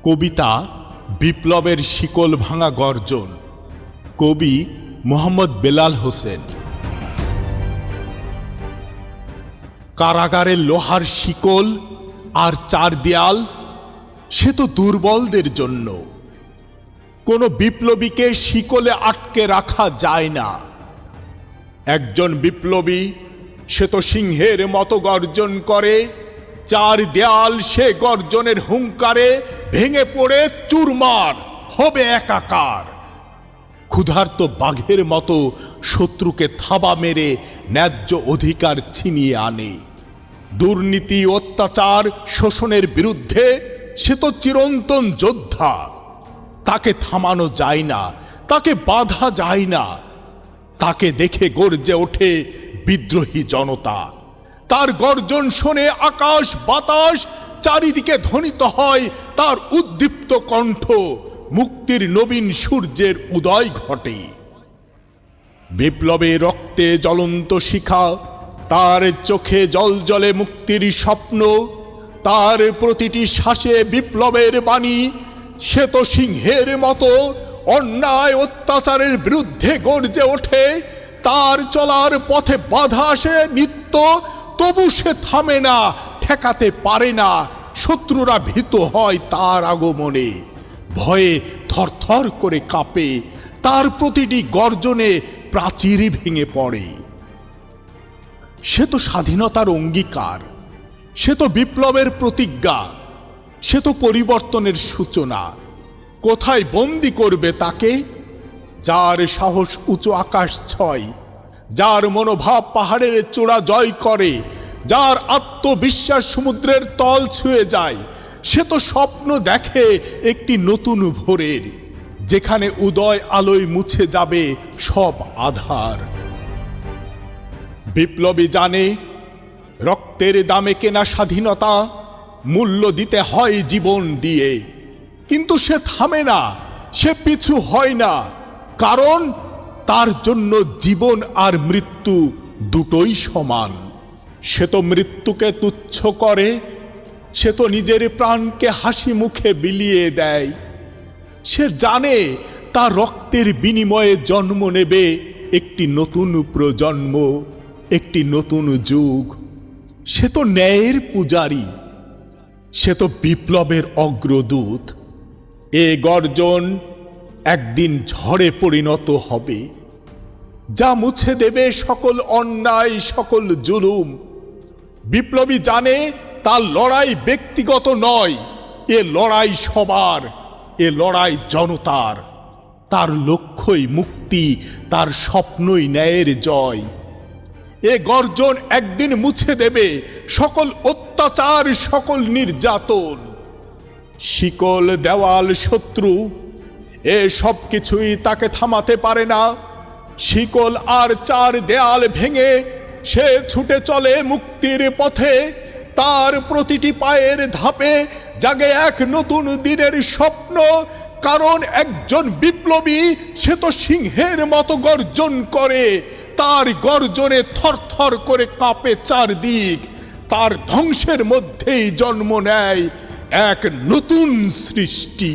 কবিতা বিপ্লবের শিকল ভাঙা গর্জন। কবি মোহাম্মদ বেলাল হোসেন। কারাগারের লোহার শিকল আর চার দেয়াল, সে তো দুর্বলদের জন্য। কোনো বিপ্লবীকে শিকলে আটকে রাখা যায় না। একজন বিপ্লবী সে তো সিংহের মতো গর্জন করে। চার দেয়াল সে গর্জনের হুঙ্কারে ভেঙে পড়ে চুরমার হবে একাকার। ক্ষুধার্ত বাঘের মতো শত্রুকে থাবা মেরে ন্যায্য অধিকার ছিনিয়ে আনে। দুর্নীতি, অত্যাচার, শোষণের বিরুদ্ধে সে তো চিরন্তন যোদ্ধা। তাকে থামানো যায় না, তাকে বাধা যায় না। তাকে দেখে গর্জে ওঠে বিদ্রোহী জনতা। তার গর্জন শুনে আকাশ বাতাস চারিদিকে ধ্বনিত হয় তার উদ্দীপ্ত কণ্ঠ। মুক্তির নবীন সূর্যের উদয় ঘটে। বিপ্লবে রক্তে জ্বলন্ত শিখা, তার চোখে জ্বলজ্বলে মুক্তির স্বপ্ন। তার প্রতিটি শ্বাসে বিপ্লবের বাণী। সে তো সিংহের মতো অন্যায় অত্যাচারের বিরুদ্ধে গর্জে ওঠে। তার চলার পথে বাধা আসে নিত্য, তবু সে থামে না, ঠেকাতে পারে না। শত্রুরা ভীত হয় তার আগমনে, ভয়ে থরথর করে কাঁপে। তার প্রতিটি গর্জনে প্রাচীর ভেঙে পড়ে। সে তো স্বাধীনতার অঙ্গীকার, সে তো বিপ্লবের প্রতিজ্ঞা, সে তো পরিবর্তনের সূচনা। কোথায় বন্দি করবে তাকে? যার সাহস উঁচু আকাশ ছয়, যার মনোভাব পাহাড়ের চূড়া জয় করে, যার আত্মবিশ্বাস সমুদ্রের তল ছুঁয়ে যায়। সে তো স্বপ্ন দেখে একটি নতুন ভোরের, যেখানে উদয় আলোয় মুছে যাবে সব আধার। বিপ্লবী জানে রক্তের দামে কেনা স্বাধীনতা মূল্য দিতে হয় জীবন দিয়ে। কিন্তু সে থামে না, সে পিছু হয় না, কারণ তার জন্য জীবন আর মৃত্যু দুটোই সমান। সে তো মৃত্যুকে তুচ্ছ করে, সে তো নিজের প্রাণকে হাসি মুখে বিলিয়ে দেয়। সে জানে তার রক্তের বিনিময়ে জন্ম নেবে একটি নতুন প্রজন্ম, একটি নতুন যুগ। সে তো ন্যায়ের পূজারী, সে তো বিপ্লবের অগ্রদূত। এ গর্জন একদিন ঝড়ে পরিণত হবে, যা মুছে দেবে সকল অন্যায়, সকল জুলুম। বিপ্লবী জানে তার লড়াই ব্যক্তিগত নয়, এ লড়াই সবার, এ লড়াই জনতার। তার লক্ষ্যই মুক্তি, তার স্বপ্নই ন্যায়ের জয়। এ গর্জন একদিন মুছে দেবে সকল অত্যাচার, সকল নির্যাতন। শিকল, দেওয়াল, শত্রু, এ সব কিছুই তাকে থামাতে পারে না। শিকল আর চার দেয়াল ভেঙে সে ছুটে চলে মুক্তির পথে। তার প্রতিটি পায়ের ধাপে জাগে এক নতুন দিনের স্বপ্ন। কারণ একজন বিপ্লবী সে তো সিংহের মতো গর্জন করে। তার গর্জনে থরথর করে কাঁপে চারদিক। তার ধ্বংসের মধ্যেই জন্ম নেয় এক নতুন সৃষ্টি।